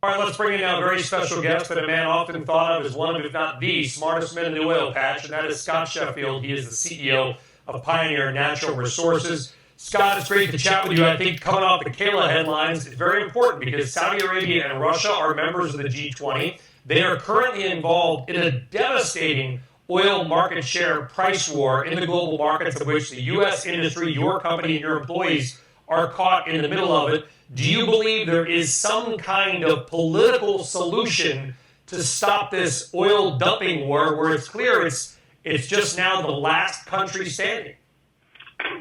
All right, let's bring in now a very special guest, but a man often thought of as one of, if not the smartest men in the oil patch, and that is Scott Sheffield. He is the CEO of Pioneer Natural Resources. Scott, it's great to chat with you. I think coming off the Kayla headlines, it's very important because Saudi Arabia and Russia are members of the G20. They are currently involved in a devastating oil market share price war in the global markets, of which the U.S. industry, your company, and your employees are caught in the middle of it. Do you believe there is some kind of political solution to stop this oil dumping war where it's clear it's just now the last country standing?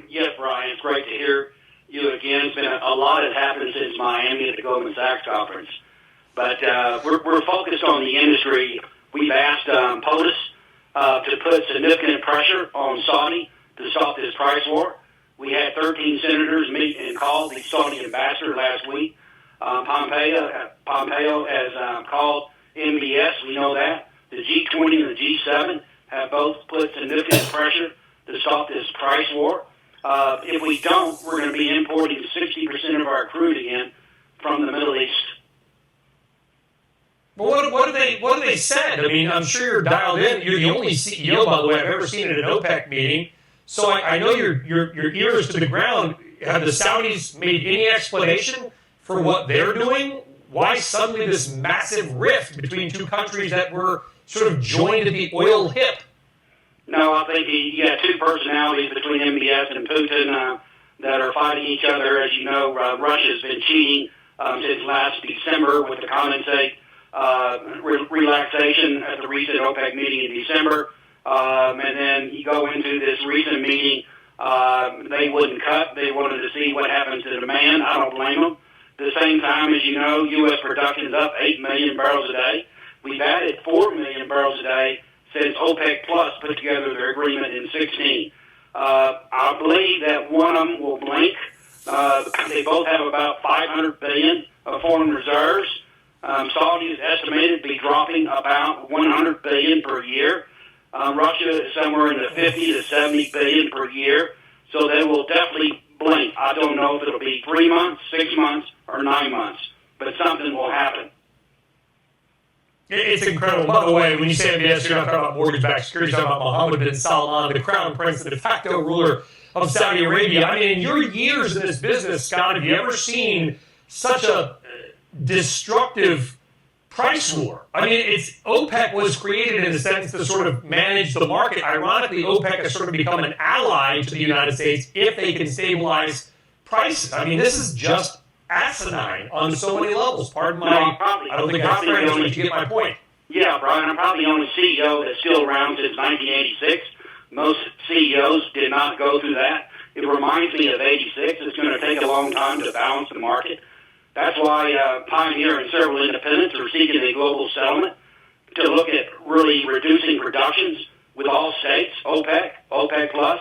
Yes, Brian, it's great to hear you again. It's been a lot has happened since Miami at the Goldman Sachs conference. But we're focused on the industry. We've asked POTUS to put significant pressure on Saudi to stop this price war. We had 13 senators meet and call the Saudi ambassador last week. Pompeo has called MBS. We know that. The G20 and the G7 have both put significant pressure to stop this price war. If we don't, we're going to be importing 60% of our crude again from the Middle East. Well, what have they said? I mean, I'm sure you're dialed in. You're the only CEO, by the way, I've ever seen at an OPEC meeting. So I know your ears to the ground. Have the Saudis made any explanation for what they're doing? Why suddenly this massive rift between two countries that were sort of joined at the oil hip? No, I think you got two personalities between MBS and Putin that are fighting each other. As you know, Russia's been cheating since last December with the condensate relaxation at the recent OPEC meeting in December. And then you go into this recent meeting, they wouldn't cut. They wanted to see what happens to demand. I don't blame them. At the same time, as you know, U.S. production is up 8 million barrels a day. We've added 4 million barrels a day since OPEC Plus put together their agreement in 2016. I believe that one of them will blink. They both have about 500 billion of foreign reserves. Saudi is estimated to be dropping about 100 billion per year. Russia is somewhere in the 50 to 70 billion per year. So they will definitely blink. I don't know if it'll be 3 months, 6 months, or 9 months, but something will happen. It's incredible. By the way, when you say MBS, you're not talking about mortgage-backed securities, you're talking about Mohammed bin Salman, the crown prince, the de facto ruler of Saudi Arabia. I mean, in your years in this business, Scott, have you ever seen such a destructive price war? I mean, OPEC was created in a sense to sort of manage the market. Ironically, OPEC has sort of become an ally to the United States if they can stabilize prices. I mean, this is just asinine on so many levels. Pardon my, I don't think I'm friends, but you get my point. Yeah, Brian, I'm probably the only CEO that's still around since 1986. Most CEOs did not go through that. It reminds me of 86. It's going to take a long time to balance the market. That's why Pioneer and several independents are seeking a global settlement to look at really reducing productions with all states, OPEC, OPEC Plus,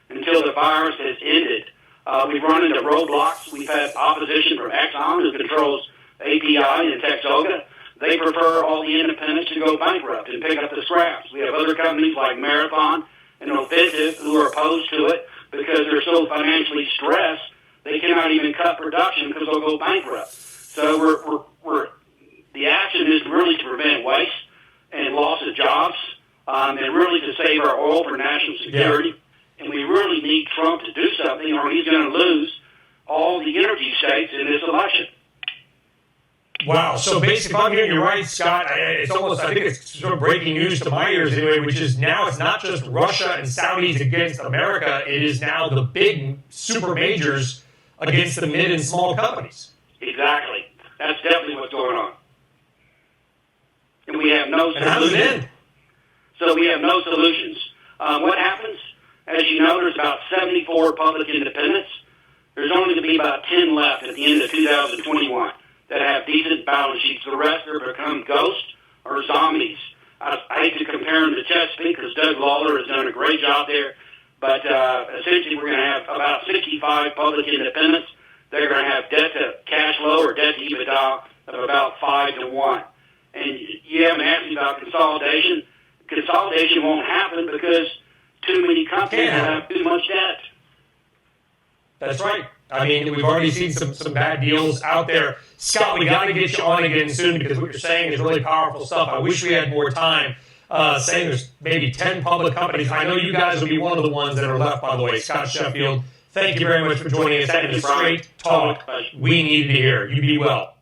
until the virus has ended. We've run into roadblocks. We've had opposition from Exxon, who controls API and Texoga. They prefer all the independents to go bankrupt and pick up the scraps. We have other companies like Marathon and Ovintiv who are opposed to it because they're so financially stressed they cannot even cut production because they'll go bankrupt. So the action is really to prevent waste and loss of jobs and really to save our oil for national security. Yeah. And we really need Trump to do something or he's going to lose all the energy states in this election. Wow. So basically, if I'm hearing you right, Scott, it's almost, I think it's sort of breaking news to my ears anyway, which is now it's not just Russia and Saudis against America. It is now the big super majors against the mid and small companies. Exactly. That's definitely what's going on. And we have no solutions. And how does it end? So we have no solutions. What happens? As you know, there's about 74 public independents. There's only going to be about 10 left at the end of 2021 that have decent balance sheets. The rest are become ghosts or zombies. I hate to compare them to Chesapeake because Doug Lawler has done a great job there. But essentially, we're going to have about 65 public independents. They're going to have debt to cash flow or debt to EBITDA of about 5 to 1. And you haven't asked me about consolidation. Consolidation won't happen because too many companies have too much debt. That's right. I mean, we've already seen some bad deals out there. Scott, we got to get you on again soon because what you're saying is really powerful stuff. I wish we had more time. Saying there's maybe 10 public companies. I know you guys will be one of the ones that are left, by the way. Scott Sheffield, thank you very much for joining us. That is straight talk we need to hear. You be well.